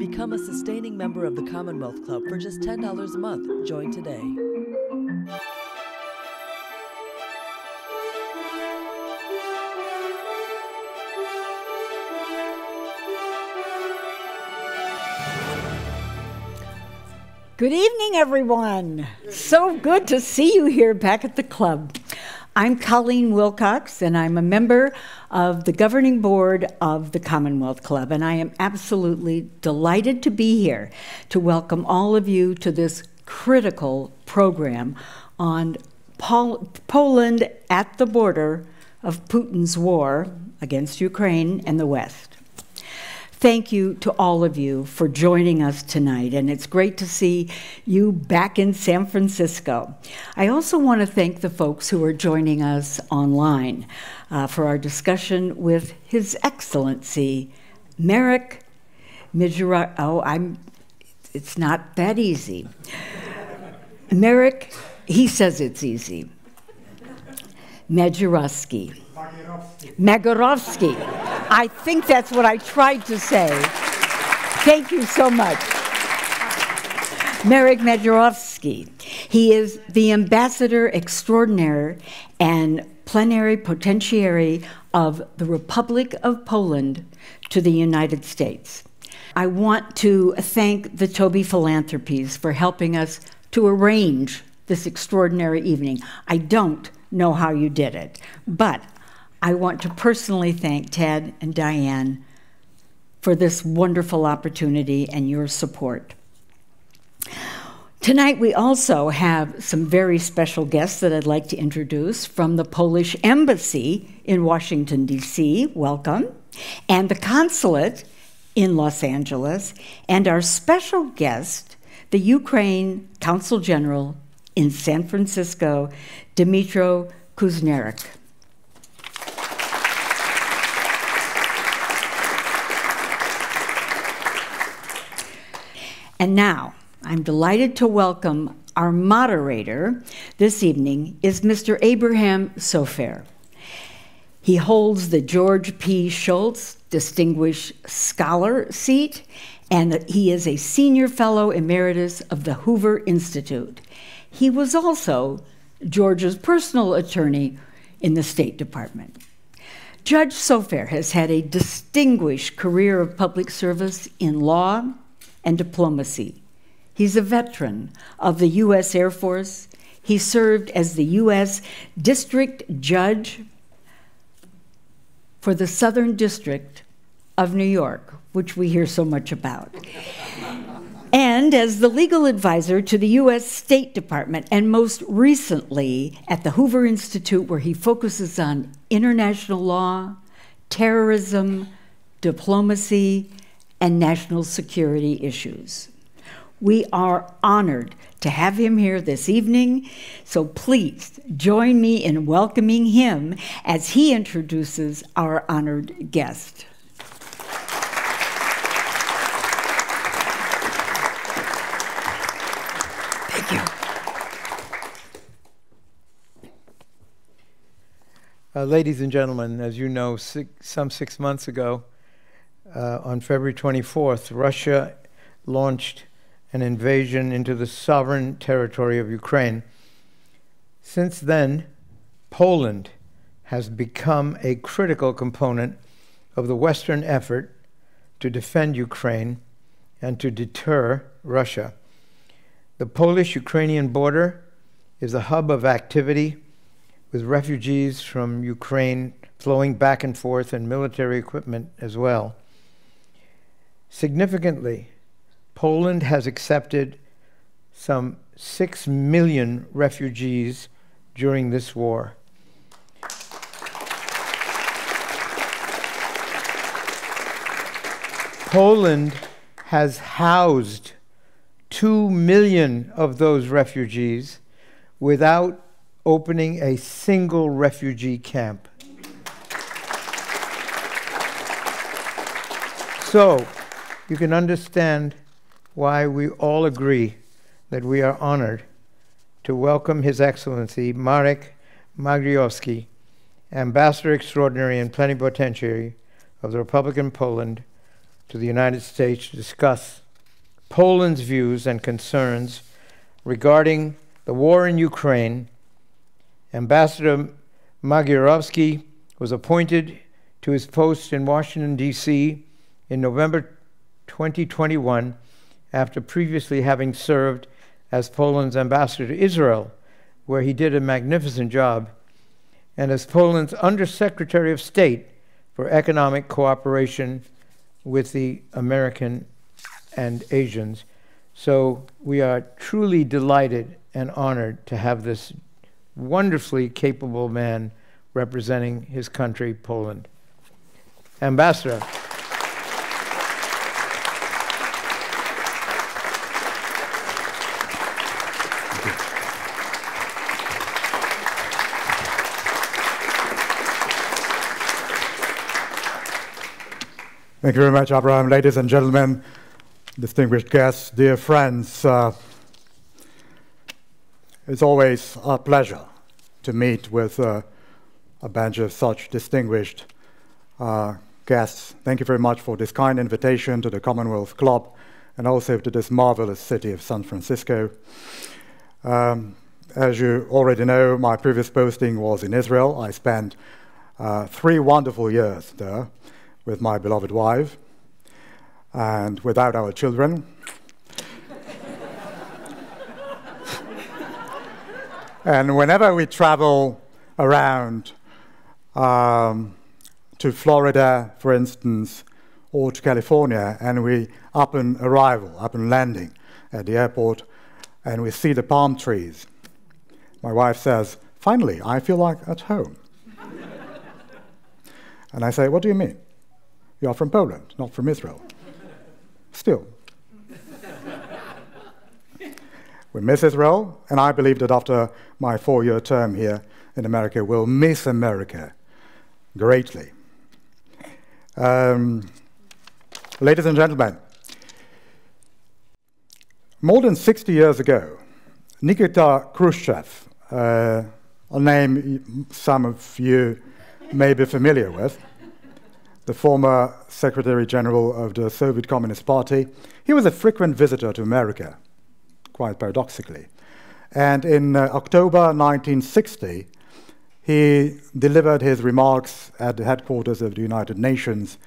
Become a sustaining member of the Commonwealth Club for just $10 a month. Join today. Good evening, everyone. So good to see you here back at the club. I'm Colleen Wilcox, and I'm a member of the governing board of the Commonwealth Club, and I am absolutely delighted to be here to welcome all of you to this critical program on Poland at the border of Putin's war against Ukraine and the West. Thank you to all of you for joining us tonight, and it's great to see you back in San Francisco. I also want to thank the folks who are joining us online for our discussion with His Excellency, Marek Midjarowski. It's not that easy. Marek, he says it's easy. Magorowski. I think that's what I tried to say. Thank you so much. Marek Magorowski. He is the Ambassador Extraordinary and Plenary Potentiary of the Republic of Poland to the United States. I want to thank the Toby Philanthropies for helping us to arrange this extraordinary evening. I don't know how you did it, but I want to personally thank Ted and Diane for this wonderful opportunity and your support. Tonight we also have some very special guests that I'd like to introduce from the Polish Embassy in Washington, D.C. Welcome. And the Consulate in Los Angeles, and our special guest, the Ukraine Consul General in San Francisco, Dmytro Kuzneruk. And now, I'm delighted to welcome our moderator this evening is Mr. Abraham Sofaer. He holds the George P. Shultz Distinguished Scholar seat, and he is a senior fellow emeritus of the Hoover Institute. He was also George's personal attorney in the State Department. Judge Sofaer has had a distinguished career of public service in law and diplomacy. He's a veteran of the U.S. Air Force. He served as the U.S. District Judge for the Southern District of New York, which we hear so much about, and as the legal advisor to the U.S. State Department, and most recently at the Hoover Institute, where he focuses on international law, terrorism, diplomacy, and national security issues. We are honored to have him here this evening, so please join me in welcoming him as he introduces our honored guest. Thank you. Ladies and gentlemen, as you know, some 6 months ago, on February 24th, Russia launched an invasion into the sovereign territory of Ukraine. Since then, Poland has become a critical component of the Western effort to defend Ukraine and to deter Russia. The Polish-Ukrainian border is a hub of activity with refugees from Ukraine flowing back and forth and military equipment as well. Significantly, Poland has accepted some 6 million refugees during this war. Poland has housed 2 million of those refugees without opening a single refugee camp. So, you can understand why we all agree that we are honored to welcome His Excellency Marek Magorowski, Ambassador Extraordinary and Plenipotentiary of the Republic of Poland, to the United States to discuss Poland's views and concerns regarding the war in Ukraine. Ambassador Magierowski was appointed to his post in Washington, D.C. in November 2021 after previously having served as Poland's ambassador to Israel, where he did a magnificent job, and as Poland's Undersecretary of State for Economic Cooperation with the American and Asians. So we are truly delighted and honored to have this wonderfully capable man representing his country, Poland. Ambassador. Thank you very much, Abraham. Ladies and gentlemen, distinguished guests, dear friends, it's always a pleasure to meet with a bunch of such distinguished guests. Thank you very much for this kind invitation to the Commonwealth Club and also to this marvelous city of San Francisco. As you already know, my previous posting was in Israel. I spent 3 wonderful years there with my beloved wife and without our children. And whenever we travel around to Florida, for instance, or to California, and we up on arrival, up on landing at the airport, and we see the palm trees, my wife says, "Finally, I feel like at home." And I say, "What do you mean? You are from Poland, not from Israel." Still. We miss Israel, and I believe that after my 4-year term here in America, we'll miss America greatly. Ladies and gentlemen, more than 60 years ago, Nikita Khrushchev, a name some of you may be familiar with, the former Secretary General of the Soviet Communist Party, he was a frequent visitor to America, quite paradoxically. And in October 1960, he delivered his remarks at the headquarters of the United Nations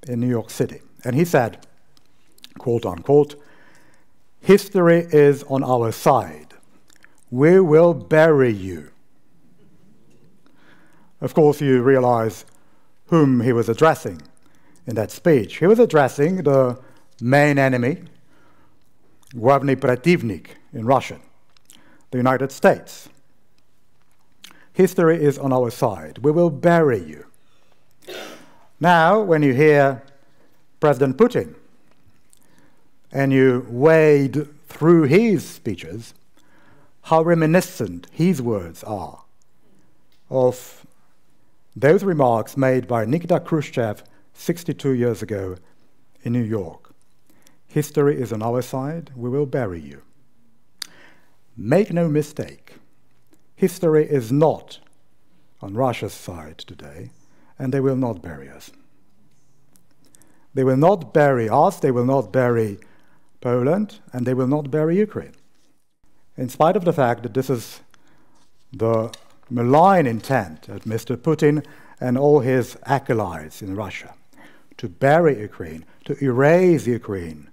in New York City. And he said, quote unquote, "History is on our side. We will bury you." Of course, you realize whom he was addressing in that speech. He was addressing the main enemy, Главный противник in Russian, the United States. History is on our side. We will bury you. Now, when you hear President Putin and you wade through his speeches, how reminiscent his words are of those remarks made by Nikita Khrushchev 62 years ago in New York. History is on our side, we will bury you. Make no mistake, history is not on Russia's side today, and they will not bury us. They will not bury us, they will not bury Poland, and they will not bury Ukraine. In spite of the fact that this is the malign intent of Mr. Putin and all his acolytes in Russia, to bury Ukraine, to erase Ukraine,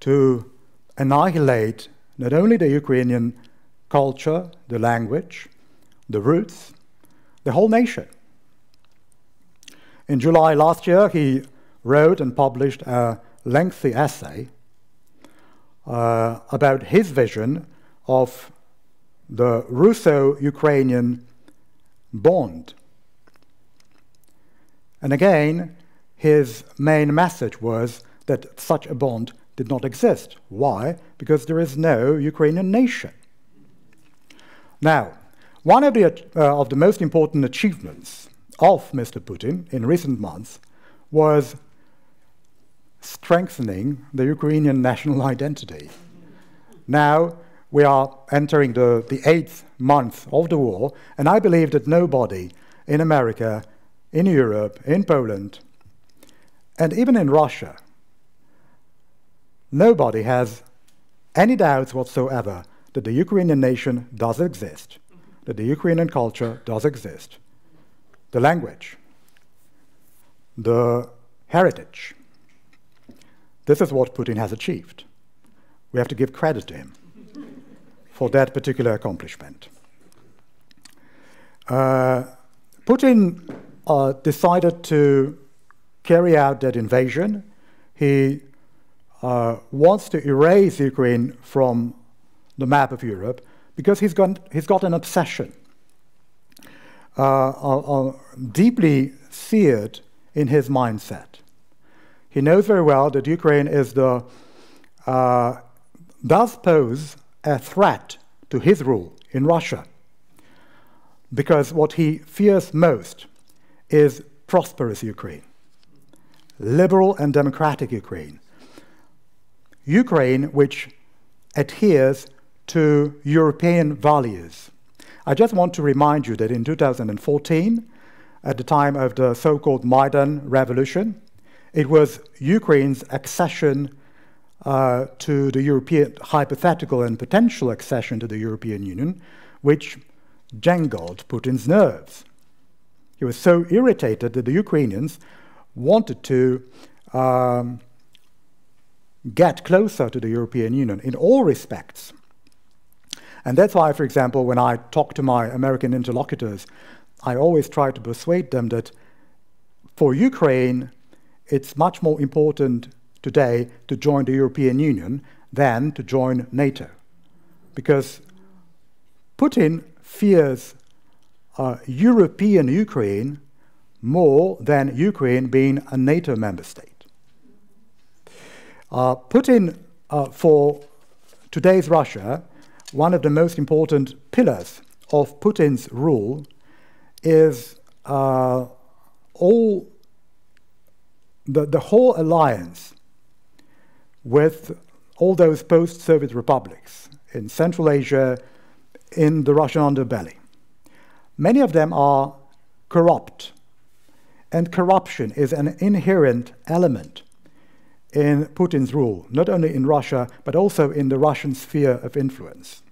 to annihilate not only the Ukrainian culture, the language, the roots, the whole nation. In July last year, he wrote and published a lengthy essay about his vision of the Russo-Ukrainian bond. And again, his main message was that such a bond did not exist. Why? Because there is no Ukrainian nation. Now, one of the most important achievements of Mr. Putin in recent months was strengthening the Ukrainian national identity. Now, we are entering the 8th month of the war, and I believe that nobody in America, in Europe, in Poland, And even in Russia, nobody has any doubts whatsoever that the Ukrainian nation does exist, that the Ukrainian culture does exist, the language, the heritage. This is what Putin has achieved. We have to give credit to him for that particular accomplishment. Putin decided to carry out that invasion. He wants to erase Ukraine from the map of Europe because he's got an obsession, deeply seared in his mindset. He knows very well that Ukraine does pose a threat to his rule in Russia, because what he fears most is prosperous Ukraine, liberal and democratic Ukraine, Ukraine which adheres to European values. I just want to remind you that in 2014, at the time of the so-called Maidan Revolution, it was Ukraine's accession to the European, hypothetical and potential accession to the European Union, which jangled Putin's nerves. He was so irritated that the Ukrainians wanted to get closer to the European Union in all respects. And that's why, for example, when I talk to my American interlocutors, I always try to persuade them that for Ukraine, it's much more important today to join the European Union than to join NATO. Because Putin fears European Ukraine more than Ukraine being a NATO member state. Putin, for today's Russia, one of the most important pillars of Putin's rule is the whole alliance with all those post-Soviet republics in Central Asia, in the Russian underbelly. Many of them are corrupt, and corruption is an inherent element in Putin's rule, not only in Russia, but also in the Russian sphere of influence.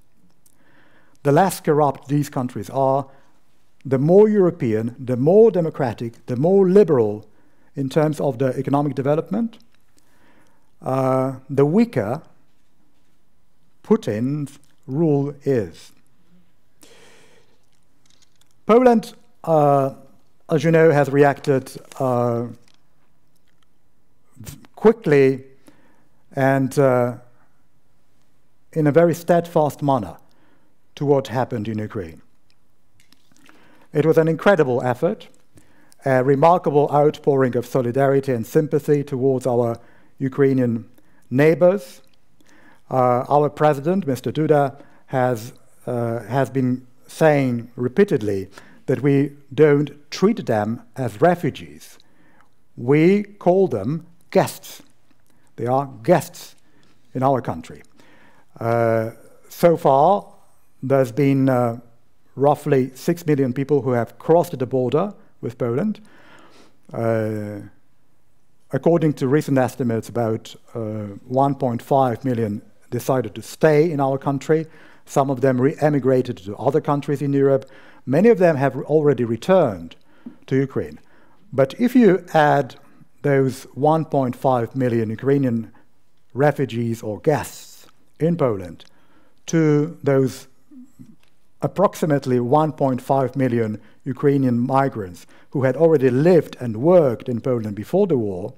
The less corrupt these countries are, the more European, the more democratic, the more liberal in terms of the economic development, the weaker Putin's rule is. Poland, as you know, has reacted quickly and in a very steadfast manner to what happened in Ukraine. It was an incredible effort, a remarkable outpouring of solidarity and sympathy towards our Ukrainian neighbors. Our president, Mr. Duda, has been saying repeatedly that we don't treat them as refugees. We call them guests. They are guests in our country. So far, there's been roughly 6 million people who have crossed the border with Poland. According to recent estimates, about 1.5 million decided to stay in our country. Some of them emigrated to other countries in Europe. Many of them have already returned to Ukraine. But if you add those 1.5 million Ukrainian refugees or guests in Poland to those approximately 1.5 million Ukrainian migrants who had already lived and worked in Poland before the war,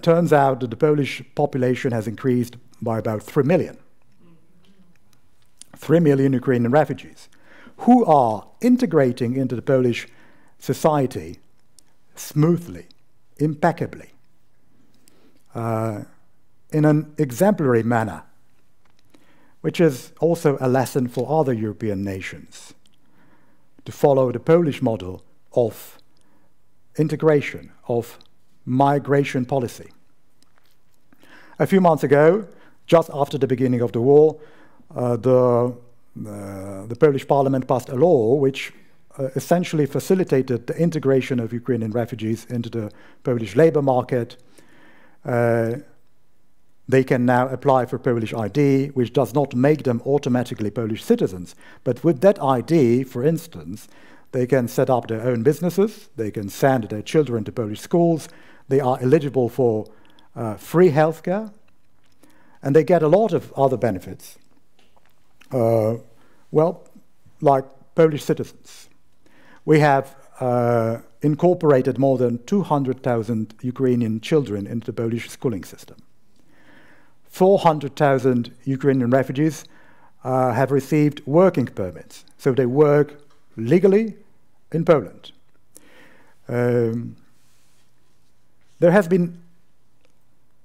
turns out that the Polish population has increased by about 3 million. 3 million Ukrainian refugees who are integrating into the Polish society smoothly, impeccably, in an exemplary manner, which is also a lesson for other European nations to follow the Polish model of integration, of migration policy. A few months ago, just after the beginning of the war, the Polish parliament passed a law which essentially facilitated the integration of Ukrainian refugees into the Polish labor market. They can now apply for Polish ID, which does not make them automatically Polish citizens. But with that ID, for instance, they can set up their own businesses, they can send their children to Polish schools, they are eligible for free healthcare, and they get a lot of other benefits, well, like Polish citizens. We have incorporated more than 200,000 Ukrainian children into the Polish schooling system. 400,000 Ukrainian refugees have received working permits, so they work legally in Poland. There has been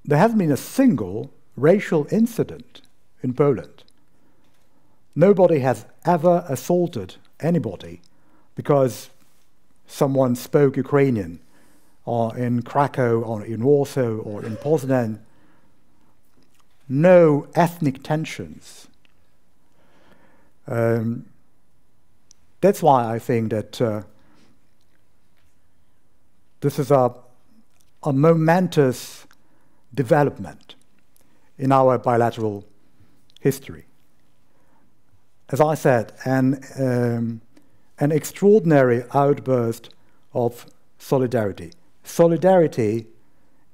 a single racial incident in Poland. Nobody has ever assaulted anybody because someone spoke Ukrainian, or in Krakow, or in Warsaw, or in Poznan. No ethnic tensions. That's why I think that this is a momentous development in our bilateral history. As I said, an extraordinary outburst of solidarity. Solidarity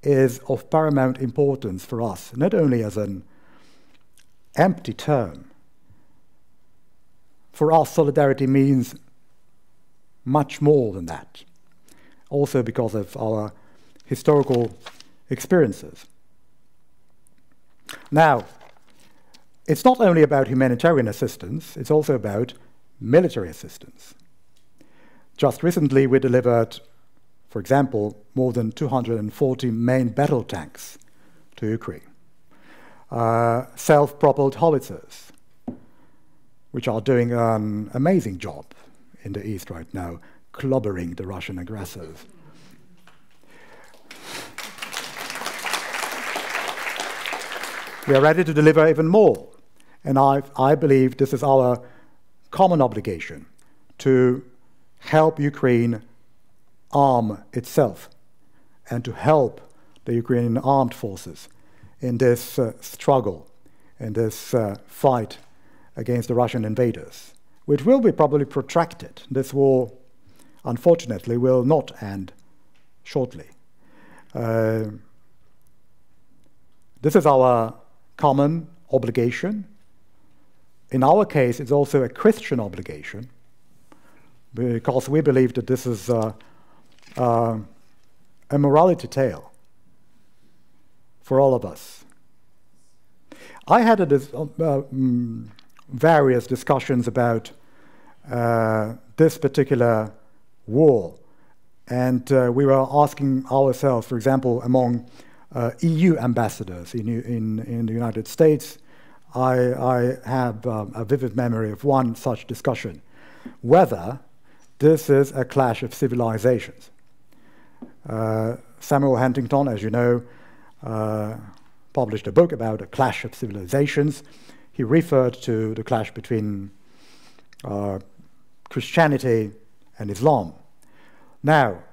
is of paramount importance for us, not only as an empty term. For us, solidarity means much more than that, also because of our historical experiences. Now, it's not only about humanitarian assistance, it's also about military assistance. Just recently, we delivered, for example, more than 240 main battle tanks to Ukraine, self-propelled howitzers, which are doing an amazing job in the East right now, clobbering the Russian aggressors. We are ready to deliver even more, and I believe this is our common obligation to help Ukraine arm itself and to help the Ukrainian armed forces in this struggle, in this fight against the Russian invaders, which will be probably protracted. This war, unfortunately, will not end shortly. This is our common obligation. In our case, it's also a Christian obligation, because we believe that this is a morality tale for all of us. I had various discussions about this particular war, and we were asking ourselves, for example, among EU ambassadors in the United States, I have a vivid memory of one such discussion, whether this is a clash of civilizations. Samuel Huntington, as you know, published a book about a clash of civilizations. He referred to the clash between Christianity and Islam. Now,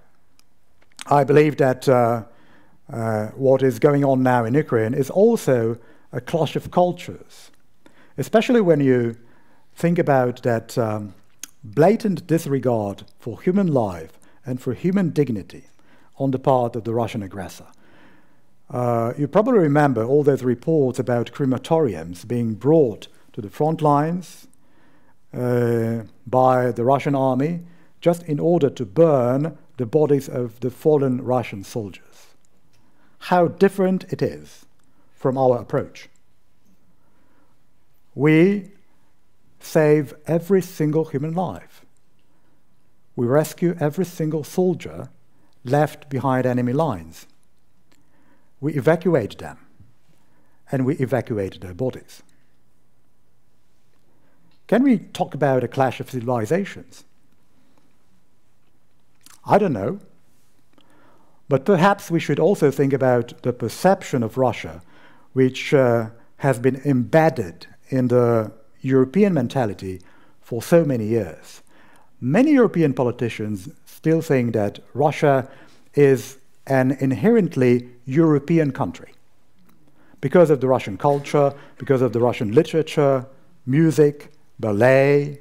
I believe that what is going on now in Ukraine is also a clash of cultures, especially when you think about that blatant disregard for human life and for human dignity on the part of the Russian aggressor. You probably remember all those reports about crematoriums being brought to the front lines by the Russian army just in order to burn the bodies of the fallen Russian soldiers. How different it is from our approach. We save every single human life. We rescue every single soldier left behind enemy lines. We evacuate them, and we evacuate their bodies. Can we talk about a clash of civilizations? I don't know. But perhaps we should also think about the perception of Russia, which has been embedded in the European mentality for so many years. many European politicians still think that Russia is an inherently European country because of the Russian culture, because of the Russian literature, music, ballet,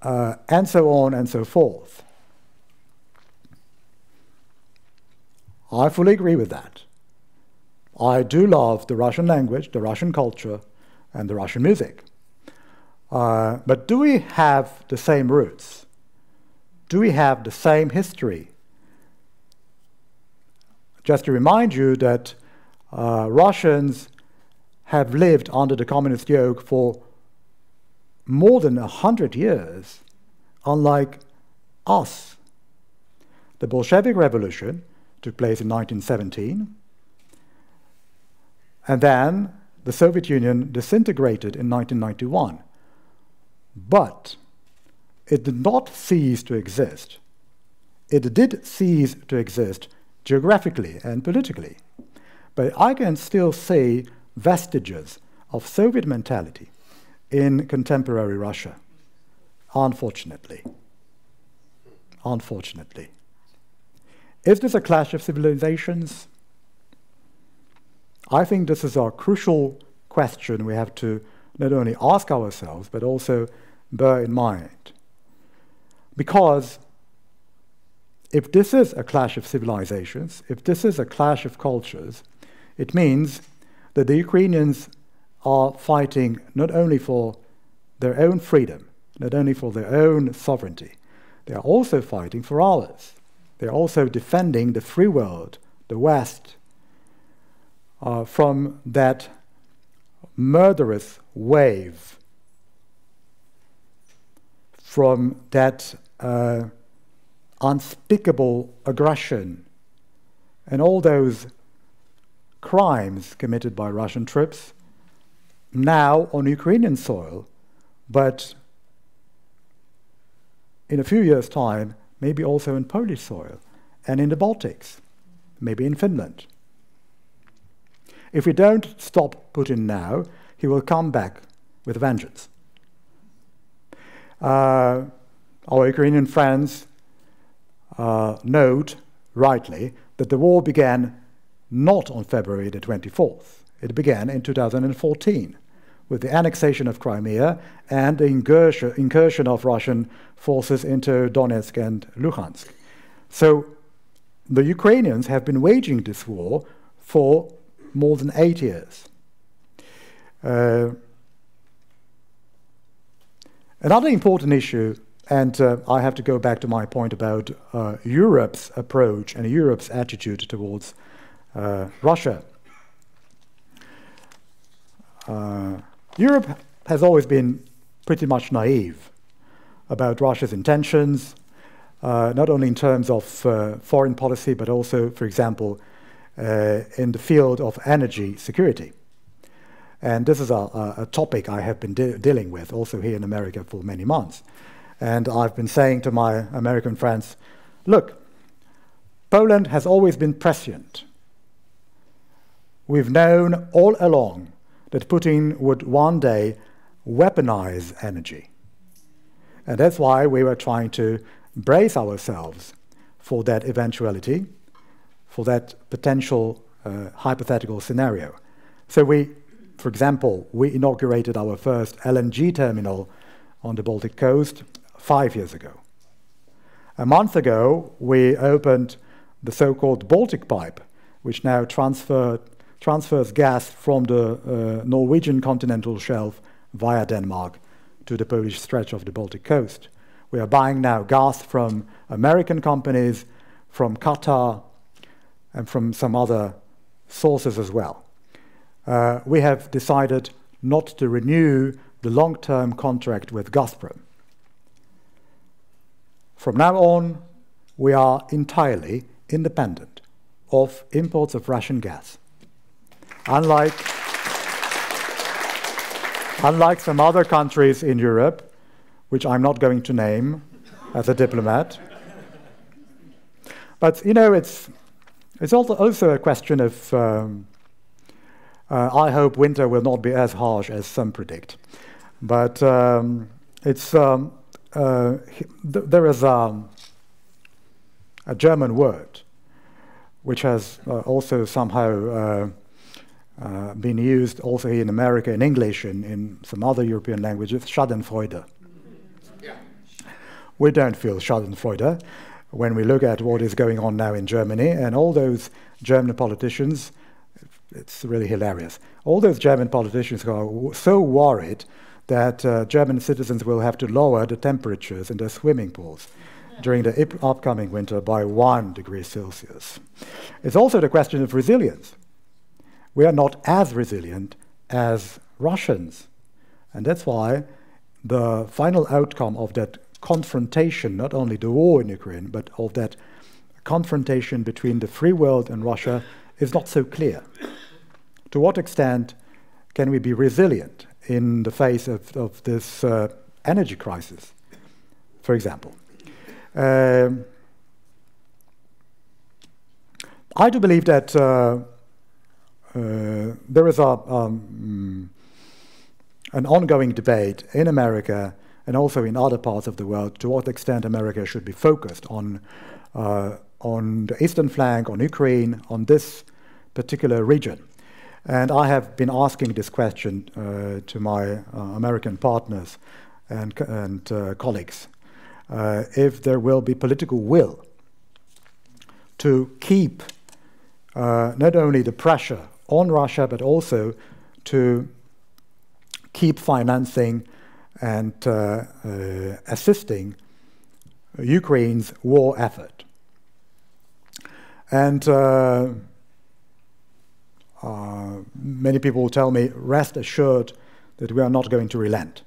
and so on and so forth. I fully agree with that. I do love the Russian language, the Russian culture, and the Russian music. But do we have the same roots? Do we have the same history? Just to remind you that Russians have lived under the communist yoke for more than 100 years, unlike us. The Bolshevik Revolution took place in 1917, and then the Soviet Union disintegrated in 1991. But it did not cease to exist. It did cease to exist geographically and politically. But I can still see vestiges of Soviet mentality in contemporary Russia, unfortunately. Unfortunately. Is this a clash of civilizations? I think this is a crucial question we have to not only ask ourselves, but also bear in mind. Because if this is a clash of civilizations, if this is a clash of cultures, it means that the Ukrainians are fighting not only for their own freedom, not only for their own sovereignty, they are also fighting for ours. They are also defending the free world, the West, from that murderous wave, from that unspeakable aggression and all those crimes committed by Russian troops, now on Ukrainian soil, but in a few years' time, maybe also in Polish soil, and in the Baltics, maybe in Finland. If we don't stop Putin now, he will come back with a vengeance. Our Ukrainian friends note, rightly, that the war began not on February the 24th. It began in 2014 with the annexation of Crimea and the incursion of Russian forces into Donetsk and Luhansk. So the Ukrainians have been waging this war for more than 8 years. Another important issue, and I have to go back to my point about Europe's approach and Europe's attitude towards Russia. Europe has always been pretty much naive about Russia's intentions, not only in terms of foreign policy, but also, for example, in the field of energy security. And this is a topic I have been dealing with also here in America for many months. And I've been saying to my American friends, look, Poland has always been prescient. We've known all along that Putin would one day weaponize energy. And that's why we were trying to brace ourselves for that eventuality, for that potential hypothetical scenario. So for example, we inaugurated our first LNG terminal on the Baltic coast 5 years ago. A month ago, we opened the so-called Baltic Pipe, which now transfers gas from the Norwegian continental shelf via Denmark to the Polish stretch of the Baltic coast. We are buying now gas from American companies, from Qatar, and from some other sources as well. We have decided not to renew the long-term contract with Gazprom. From now on, we are entirely independent of imports of Russian gas. Unlike some other countries in Europe, which I'm not going to name as a diplomat. But, you know, it's also a question of, I hope winter will not be as harsh as some predict. But it's a there is a German word which has also somehow been used also here in America, in English, in some other European languages, Schadenfreude. We don't feel Schadenfreude when we look at what is going on now in Germany, and all those German politicians, it's really hilarious. All those German politicians are so worried that German citizens will have to lower the temperatures in their swimming pools during the upcoming winter by 1 degree Celsius. It's also the question of resilience. We are not as resilient as Russians. And that's why the final outcome of that confrontation, not only the war in Ukraine, but of that confrontation between the free world and Russia, is not so clear. To what extent can we be resilient in the face of this energy crisis, for example? I do believe that there is an ongoing debate in America and also in other parts of the world to what extent America should be focused on the eastern flank, on Ukraine, on this particular region. And I have been asking this question to my American partners and colleagues, if there will be political will to keep not only the pressure on Russia, but also to keep financing and assisting Ukraine's war effort. And many people tell me, rest assured that we are not going to relent.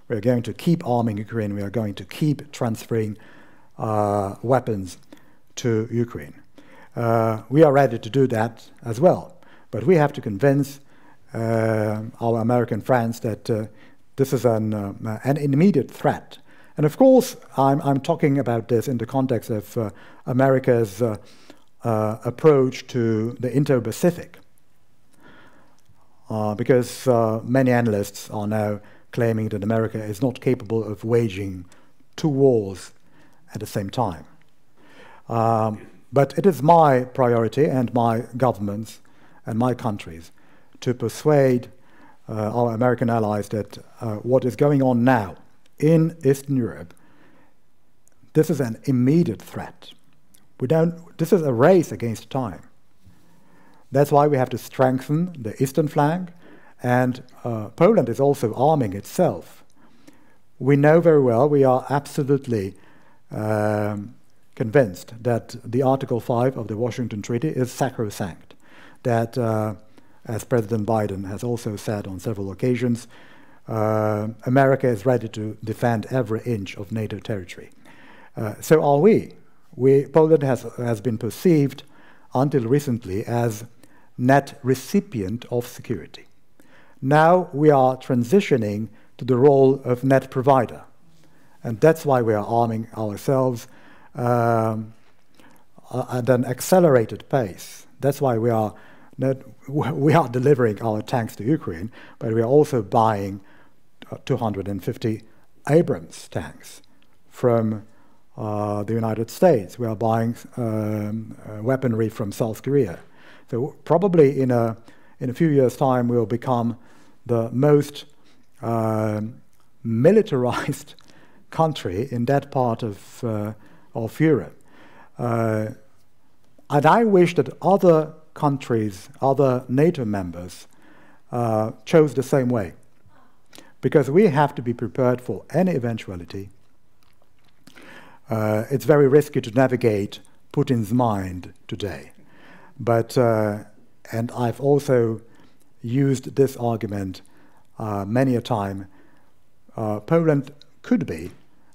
We are going to keep arming Ukraine. We are going to keep transferring weapons to Ukraine. We are ready to do that as well. But we have to convince our American friends that this is an immediate threat. And of course, I'm talking about this in the context of America's approach to the Indo-Pacific, because many analysts are now claiming that America is not capable of waging 2 wars at the same time. But it is my priority and my government's and my country's to persuade our American allies that what is going on now in Eastern Europe, this is an immediate threat. This is a race against time. That's why we have to strengthen the eastern flank, and Poland is also arming itself. We know very well, we are absolutely convinced that the Article 5 of the Washington Treaty is sacrosanct, that, as President Biden has also said on several occasions, America is ready to defend every inch of NATO territory. So are we. Poland has been perceived until recently as net recipient of security. Now we are transitioning to the role of net provider. And that's why we are arming ourselves at an accelerated pace. That's why we are delivering our tanks to Ukraine, but we are also buying 250 Abrams tanks from the United States. We are buying weaponry from South Korea. So probably in a few years' time, we will become the most militarized country in that part of Europe. And I wish that other countries, other NATO members, chose the same way, because we have to be prepared for any eventuality. It's very risky to navigate Putin's mind today. But, and I've also used this argument many a time, Poland could be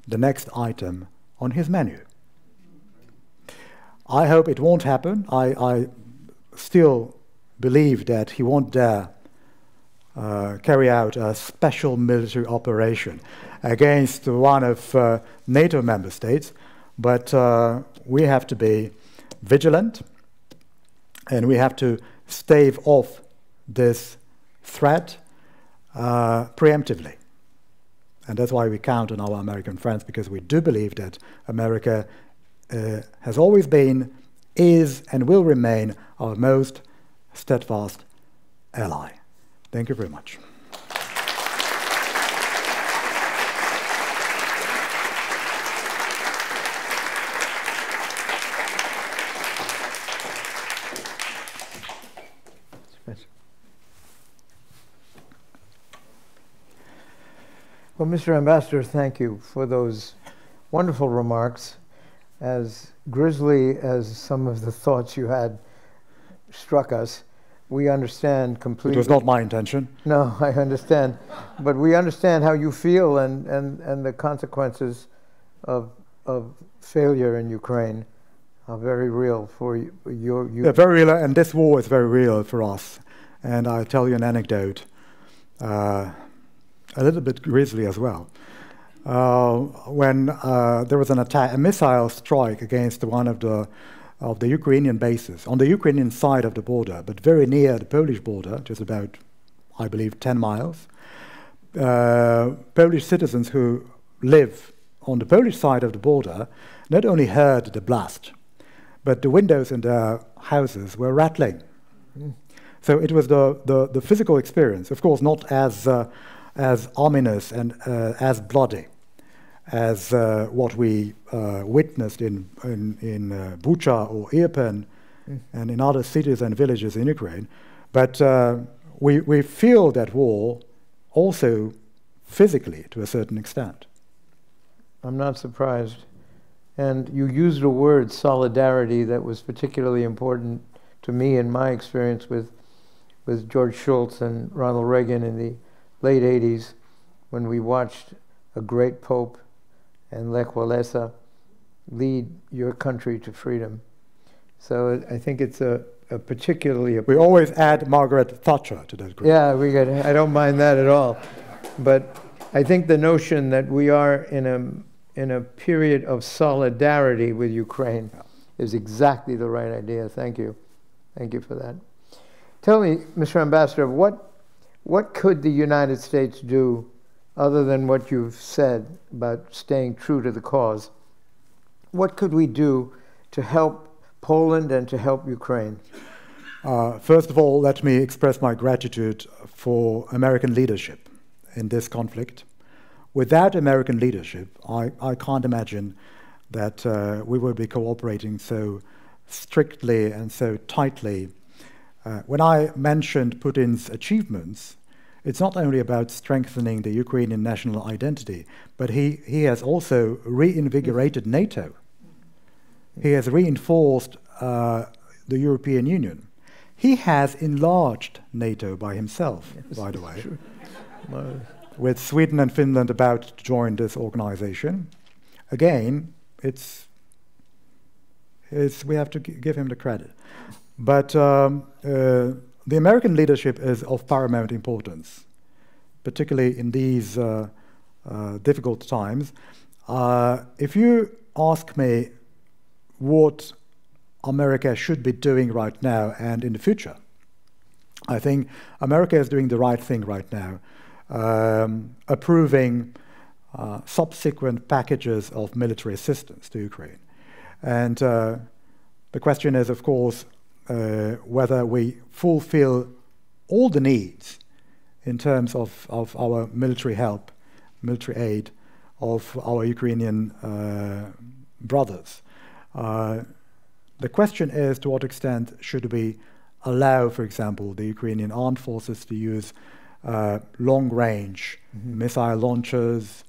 the next item on his menu. I hope it won't happen. I still believe that he won't dare carry out a special military operation against one of NATO member states, but we have to be vigilant, and we have to stave off this threat preemptively. And that's why we count on our American friends, because we do believe that America has always been, is, and will remain our most steadfast ally. Thank you very much. Well, Mr. Ambassador, thank you for those wonderful remarks. As grisly as some of the thoughts you had struck us, we understand completely. It was not my intention. No, I understand. But we understand how you feel and the consequences of failure in Ukraine are very real for you. Yeah, very real, and this war is very real for us. And I'll tell you an anecdote, a little bit grisly as well. When there was an attack, a missile strike against one of the Ukrainian bases on the Ukrainian side of the border, but very near the Polish border, just about, I believe, 10 miles. Polish citizens who live on the Polish side of the border not only heard the blast, but the windows in their houses were rattling. So it was the physical experience, of course, not as ominous and as bloody as what we witnessed in Bucha or Irpin and in other cities and villages in Ukraine. But we feel that war also physically to a certain extent. I'm not surprised. And you used a word, solidarity, that was particularly important to me in my experience with George Shultz and Ronald Reagan in the late 80s, when we watched a great pope and Lech Walesa lead your country to freedom. So I think it's a particularly... We always add Margaret Thatcher to that group. Yeah, I don't mind that at all. But I think the notion that we are in a period of solidarity with Ukraine is exactly the right idea. Thank you. Thank you for that. Tell me, Mr. Ambassador, what could the United States do other than what you've said about staying true to the cause? What could we do to help Poland and to help Ukraine? First of all, let me express my gratitude for American leadership in this conflict. Without American leadership, I can't imagine that we would be cooperating so strictly and so tightly. When I mentioned Putin's achievements, it's not only about strengthening the Ukrainian national identity, but he has also reinvigorated NATO. He has reinforced the European Union. He has enlarged NATO by himself, yes, by the way, with Sweden and Finland about to join this organization. Again, we have to give him the credit. But the American leadership is of paramount importance, particularly in these difficult times. If you ask me what America should be doing right now and in the future, I think America is doing the right thing right now, approving subsequent packages of military assistance to Ukraine. And the question is, of course, whether we fulfill all the needs in terms of our military help, military aid of our Ukrainian brothers. The question is, to what extent should we allow, for example, the Ukrainian armed forces to use long-range missile launchers,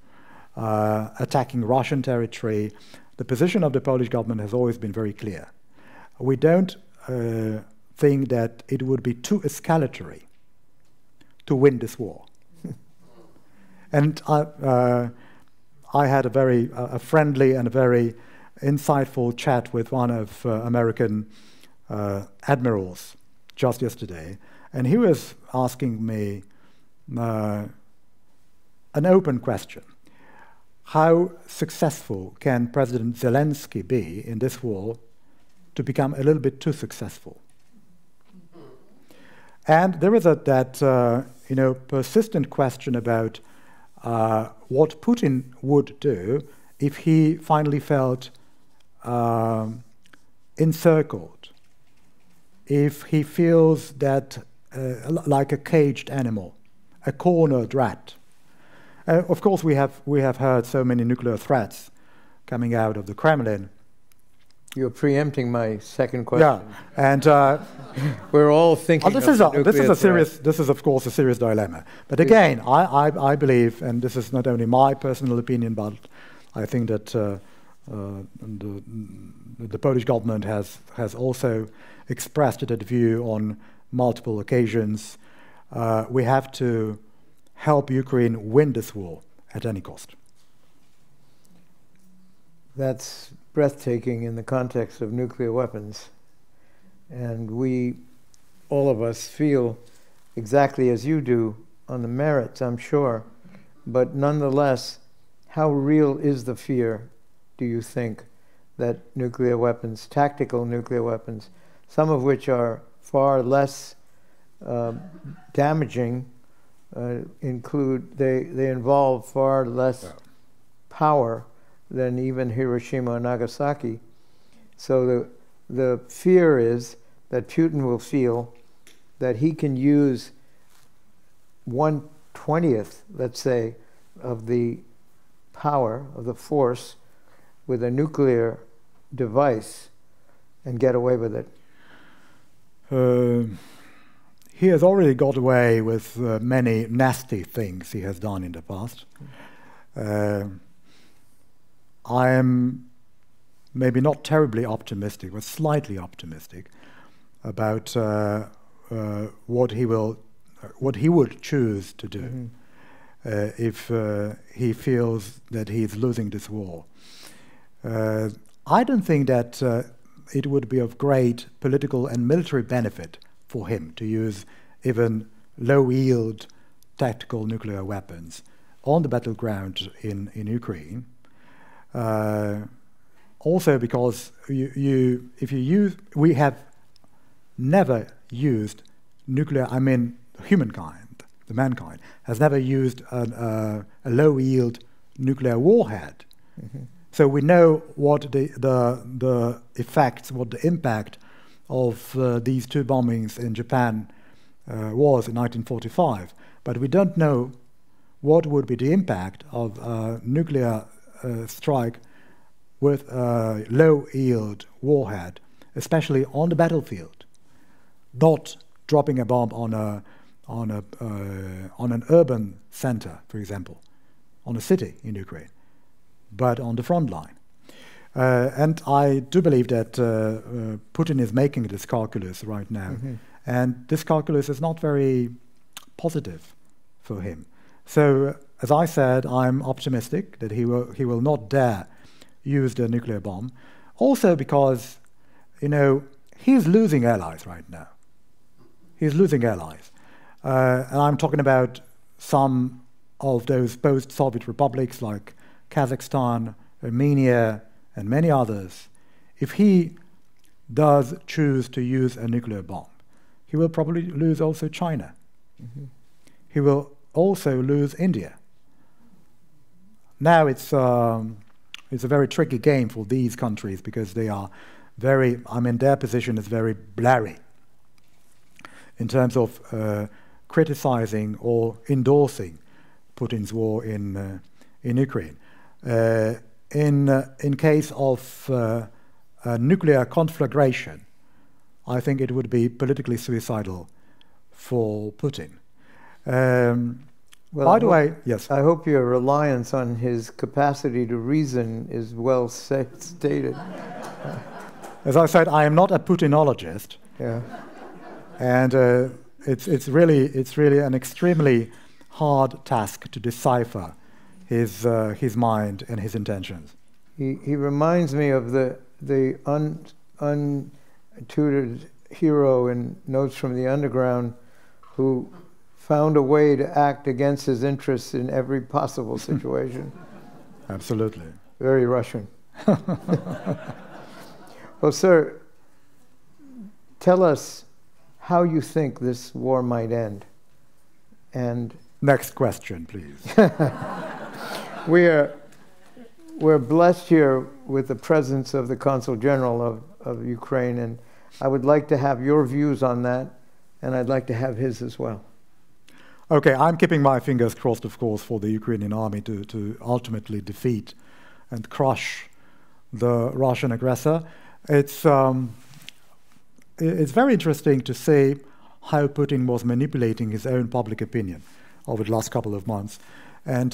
attacking Russian territory? The position of the Polish government has always been very clear. We don't think that it would be too escalatory to win this war. And I had a friendly and a very insightful chat with one of American admirals just yesterday, and he was asking me an open question. How successful can President Zelensky be in this war to become a little bit too successful? And there is that persistent question about what Putin would do if he finally felt encircled, if he feels that like a caged animal, a cornered rat. Of course, we have heard so many nuclear threats coming out of the Kremlin. You're preempting my second question. Yeah, and we're all thinking. this of is of course a serious dilemma. But again, I believe, and this is not only my personal opinion, but I think that the Polish government has also expressed that view on multiple occasions. We have to help Ukraine win this war at any cost. That's breathtaking in the context of nuclear weapons. And we, all of us, feel exactly as you do on the merits, I'm sure. But nonetheless, how real is the fear, do you think, that nuclear weapons, tactical nuclear weapons, some of which are far less damaging, they involve far less power than even Hiroshima and Nagasaki. So the fear is that Putin will feel that he can use 1/20th, let's say, of the power, of the force, with a nuclear device and get away with it. He has already got away with many nasty things he has done in the past. I am maybe not terribly optimistic, but slightly optimistic about what he would choose to do if he feels that he is losing this war. I don't think that it would be of great political and military benefit for him to use even low-yield tactical nuclear weapons on the battleground in Ukraine. Also because we have never used nuclear, I mean humankind, the mankind, has never used a low-yield nuclear warhead. So we know what the effects, what the impact of these two bombings in Japan was in 1945, but we don't know what would be the impact of a nuclear strike with a low-yield warhead, especially on the battlefield, not dropping a bomb on an urban center, for example, on a city in Ukraine, but on the front line. And I do believe that Putin is making this calculus right now, and this calculus is not very positive for him. So, as I said, I'm optimistic that he will not dare use the nuclear bomb. Also because, he's losing allies right now. He's losing allies. And I'm talking about some of those post-Soviet republics like Kazakhstan, Armenia, and many others. If he does choose to use a nuclear bomb, he will probably lose also China. He will also lose India. Now it's a very tricky game for these countries because they are their position is very blurry in terms of criticizing or endorsing Putin's war in Ukraine. In case of a nuclear conflagration, I think it would be politically suicidal for Putin. By the way, yes. I hope your reliance on his capacity to reason is well stated. As I said, I am not a Putinologist. Yeah. And it's really an extremely hard task to decipher his mind and his intentions. He reminds me of the untutored hero in Notes from the Underground who found a way to act against his interests in every possible situation. Absolutely. Very Russian. Well, sir, tell us how you think this war might end. And Next question, please. We're blessed here with the presence of the Consul General of Ukraine, and I would like to have your views on that, and I'd like to have his as well. Okay, I'm keeping my fingers crossed, of course, for the Ukrainian army to ultimately defeat and crush the Russian aggressor. It's very interesting to see how Putin was manipulating his own public opinion over the last couple of months. And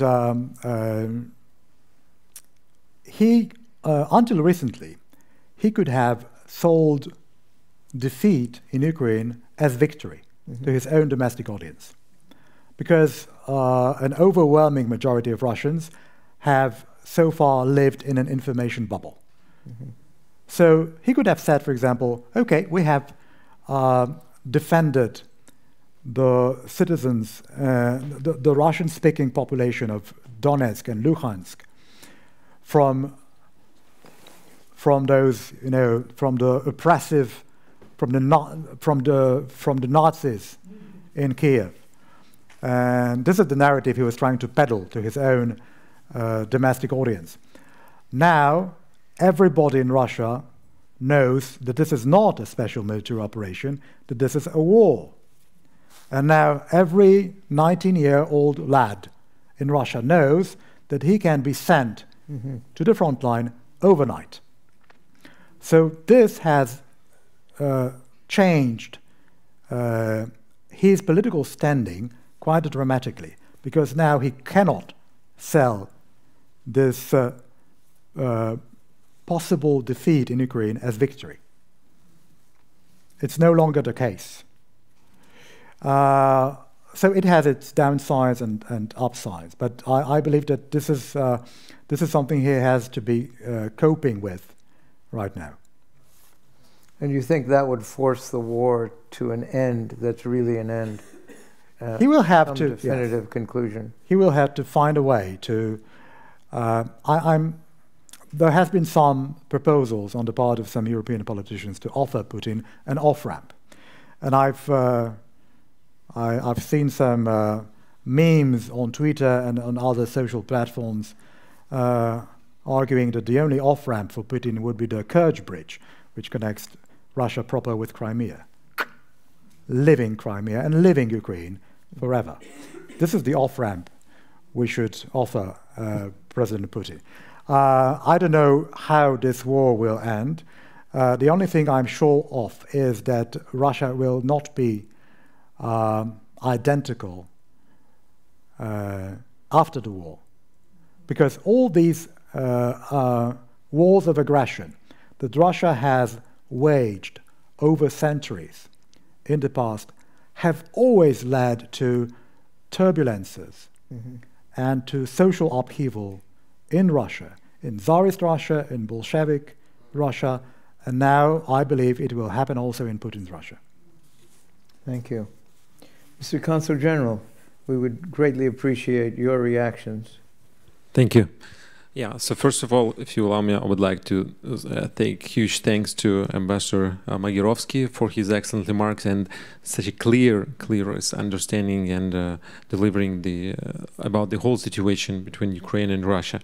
he, until recently, he could have sold defeat in Ukraine as victory to his own domestic audience. Because an overwhelming majority of Russians have so far lived in an information bubble. So he could have said, for example, okay, we have defended the citizens, the Russian-speaking population of Donetsk and Luhansk from those, from the oppressive, from the Nazis in Kiev. And this is the narrative he was trying to peddle to his own domestic audience. Now, everybody in Russia knows that this is not a special military operation, that this is a war. And now every 19-year-old lad in Russia knows that he can be sent to the front line overnight. So this has changed his political standing quite dramatically, because now he cannot sell this possible defeat in Ukraine as victory. It's no longer the case. So it has its downsides and upsides, but I believe that this is something he has to be coping with right now. And you think that would force the war to an end that's really an end? He will have to definitive conclusion. He will have to find a way to. There has been some proposals on the part of some European politicians to offer Putin an off-ramp, and I've seen some memes on Twitter and on other social platforms arguing that the only off-ramp for Putin would be the Kerch Bridge, which connects Russia proper with Crimea, living Crimea and living Ukraine forever. This is the off-ramp we should offer President Putin. I don't know how this war will end. The only thing I'm sure of is that Russia will not be identical after the war, because all these wars of aggression that Russia has waged over centuries in the past have always led to turbulences and to social upheaval in Russia, in Tsarist Russia, in Bolshevik Russia, and now I believe it will happen also in Putin's Russia. Thank you. Mr. Consul General, we would greatly appreciate your reactions. Thank you. Yeah, so first of all, if you allow me, I would like to take huge thanks to Ambassador Magyarovsky for his excellent remarks and such a clear understanding and delivering about the whole situation between Ukraine and Russia.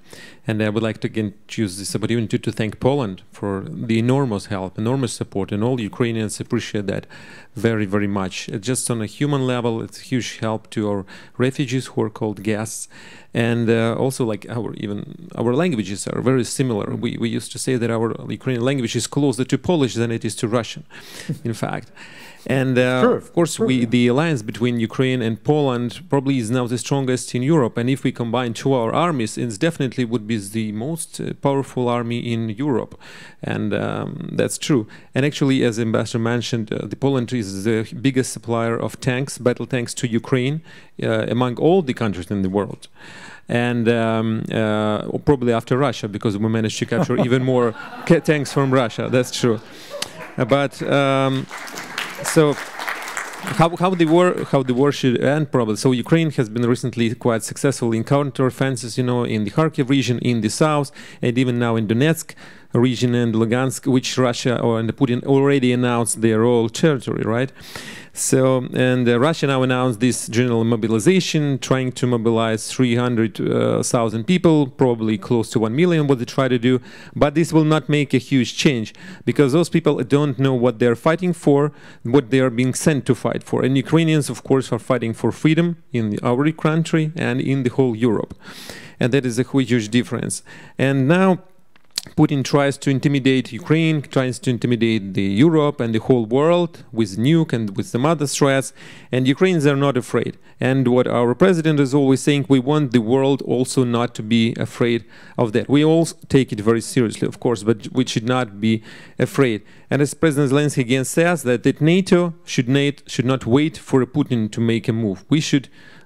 And I would like to again use this opportunity to thank Poland for the enormous help, enormous support, and all Ukrainians appreciate that very, very much. Just on a human level, it's a huge help to our refugees who are called guests. And also, like our languages are very similar. We used to say that our Ukrainian language is closer to Polish than it is to Russian, in fact. And of course, the alliance between Ukraine and Poland probably is now the strongest in Europe. And if we combine our armies, it definitely would be the most powerful army in Europe. And that's true. And actually, as Ambassador mentioned, Poland is the biggest supplier of tanks, battle tanks to Ukraine among all the countries in the world. And probably after Russia, because we managed to capture even more tanks from Russia. That's true. But so how the war should end, probably. So Ukraine has been recently quite successful in counter-offensives, in the Kharkiv region, in the south, and even now in Donetsk. region and Lugansk, which Russia and Putin already announced their all territory, right? So, and Russia now announced this general mobilization, trying to mobilize 300,000 people, probably close to 1 million, what they try to do. But this will not make a huge change, because those people don't know what they're fighting for, what they are being sent to fight for. And Ukrainians, of course, are fighting for freedom in our country and in the whole Europe. And that is a huge difference. And now Putin tries to intimidate Ukraine, tries to intimidate the Europe and the whole world with nuke and with some other threats, and Ukrainians are not afraid. And what our president is always saying, we want the world also not to be afraid of that. We all take it very seriously, of course, but we should not be afraid. And as President Zelensky again says, that NATO should not wait for Putin to make a move.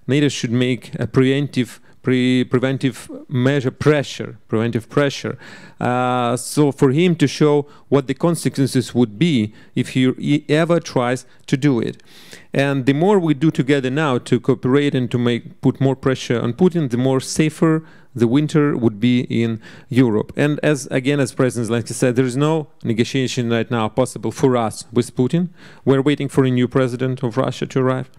NATO should make a preventive pressure. So for him to show what the consequences would be if he ever tries to do it. And the more we do together now to cooperate and to put more pressure on Putin, the more safer the winter would be in Europe. And as President Zelensky said, there is no negotiation right now possible for us with Putin. We're waiting for a new president of Russia to arrive.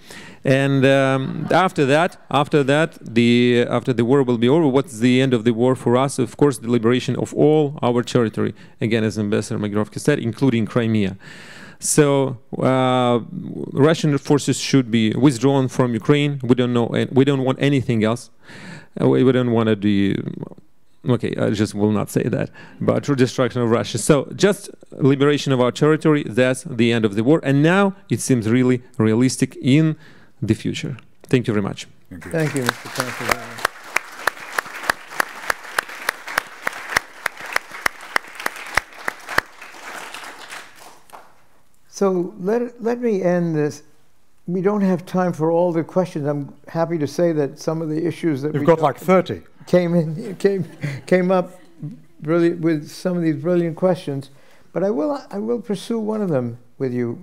And after the war will be over, what's the end of the war for us? Of course, the liberation of all our territory, again, as Ambassador Magirovsky said, including Crimea. So Russian forces should be withdrawn from Ukraine. We don't want anything else. We don't want to do. Okay, I just will not say that about destruction of Russia. So just liberation of our territory. That's the end of the war. And now it seems really realistic in the future. Thank you very much. Thank you, Mr. Chancellor. So let me end this. We don't have time for all the questions. I'm happy to say that some of the issues that we've got like 30 came up really with some of these brilliant questions. But I will pursue one of them with you,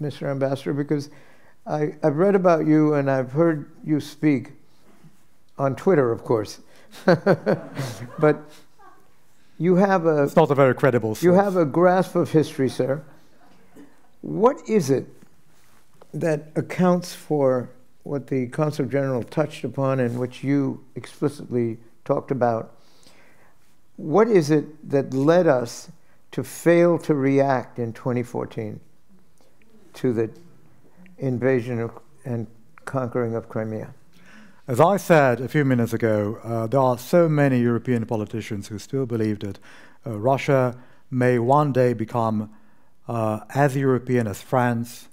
Mr. Ambassador, because I've read about you and I've heard you speak on Twitter, of course. But you have it's not a very credible source. You have a grasp of history, sir. What is it that accounts for what the Consul General touched upon and which you explicitly talked about? What is it that led us to fail to react in 2014 to the invasion and conquering of Crimea? As I said a few minutes ago, there are so many European politicians who still believe that Russia may one day become as European as France,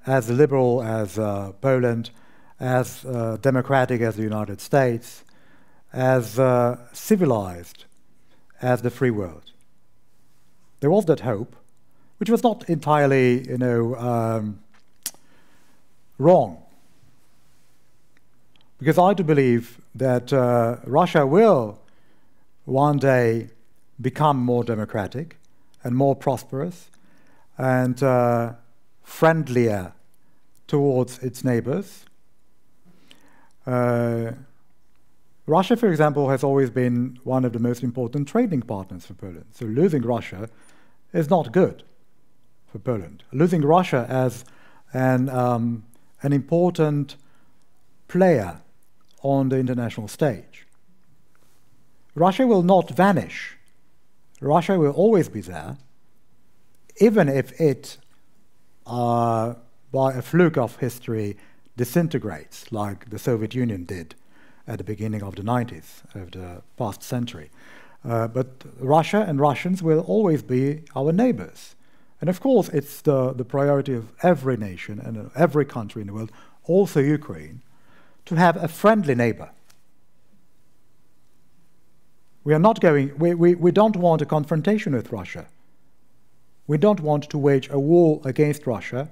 as liberal as Poland, as democratic as the United States, as civilized as the free world. There was that hope, which was not entirely, wrong. Because I do believe that Russia will one day become more democratic and more prosperous and friendlier towards its neighbors. Russia, for example, has always been one of the most important trading partners for Poland. So losing Russia is not good for Poland. Losing Russia as an important player on the international stage. Russia will not vanish. Russia will always be there, even if it by a fluke of history, disintegrates like the Soviet Union did at the beginning of the 90s of the past century. But Russia and Russians will always be our neighbors. And of course, it's the priority of every nation and every country in the world, also Ukraine, to have a friendly neighbor. We don't want a confrontation with Russia. We don't want to wage a war against Russia,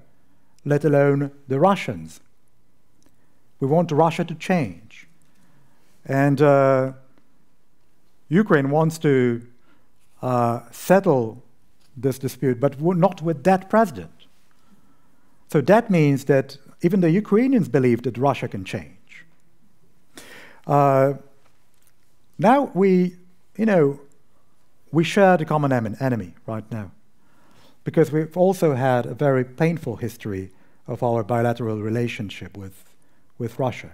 let alone the Russians. We want Russia to change. And Ukraine wants to settle this dispute, but not with that president. So that means that even the Ukrainians believe that Russia can change. Now we share the common enemy right now, because we've also had a very painful history of our bilateral relationship with Russia.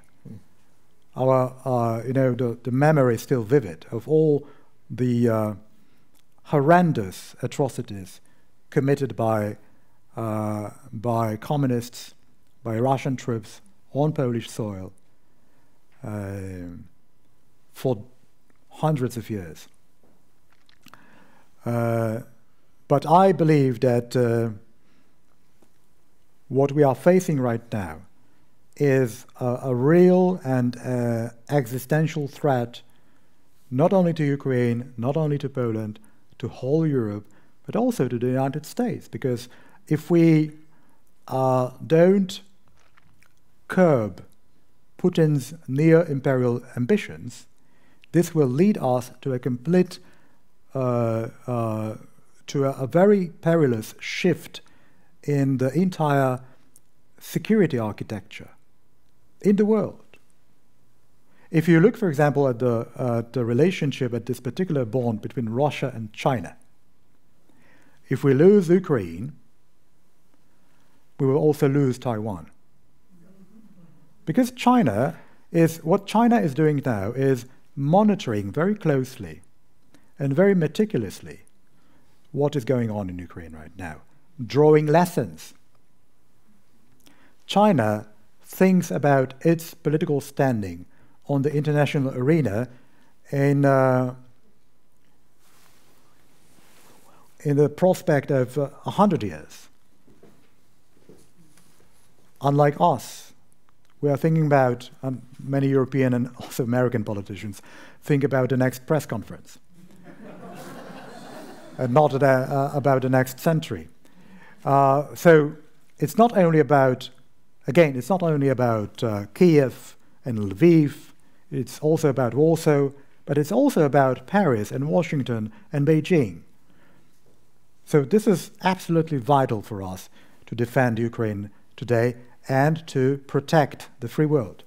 The memory is still vivid of all the horrendous atrocities committed by communists, by Russian troops on Polish soil for hundreds of years. But I believe that what we are facing right now is a real and existential threat, not only to Ukraine, not only to Poland, to whole Europe, but also to the United States. Because if we don't curb Putin's neo-imperial ambitions, this will lead us to a complete, to a very perilous shift in the entire security architecture in the world. If you look, for example, at the relationship, at this particular bond between Russia and China, if we lose Ukraine, we will also lose Taiwan. Because what China is doing now is monitoring very closely and very meticulously what is going on in Ukraine right now, drawing lessons. China thinks about its political standing on the international arena in the prospect of 100 years. Unlike us, we are thinking about, many European and also American politicians think about the next press conference and not about the next century. So it's not only about, again, it's not only about Kiev and Lviv, it's also about Warsaw, but it's also about Paris and Washington and Beijing. So this is absolutely vital for us to defend Ukraine today and to protect the free world.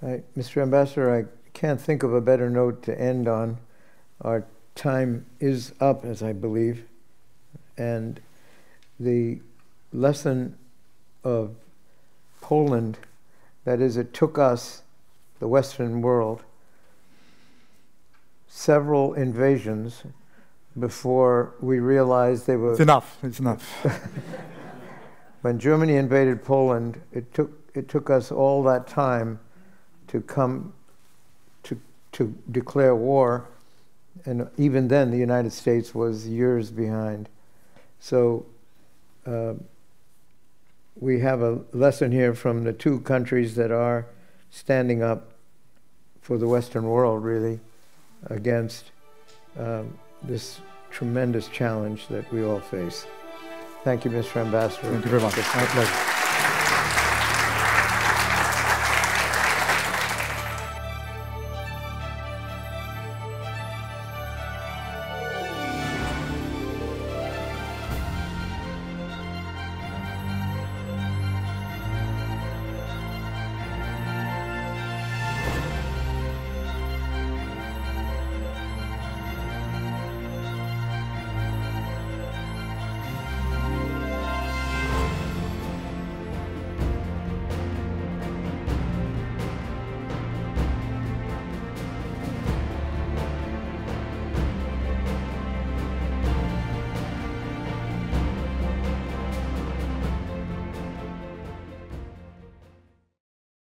Mr. Ambassador, I can't think of a better note to end on. Our time is up, as I believe, and the lesson of Poland, that is, it took us, the Western world, several invasions before we realized they were... It's enough, it's enough. When Germany invaded Poland, it took us all that time to come to declare war, and even then the United States was years behind. So we have a lesson here from the two countries that are standing up for the Western world, really, against this tremendous challenge that we all face. Thank you, Mr. Ambassador. Thank you very much. My pleasure.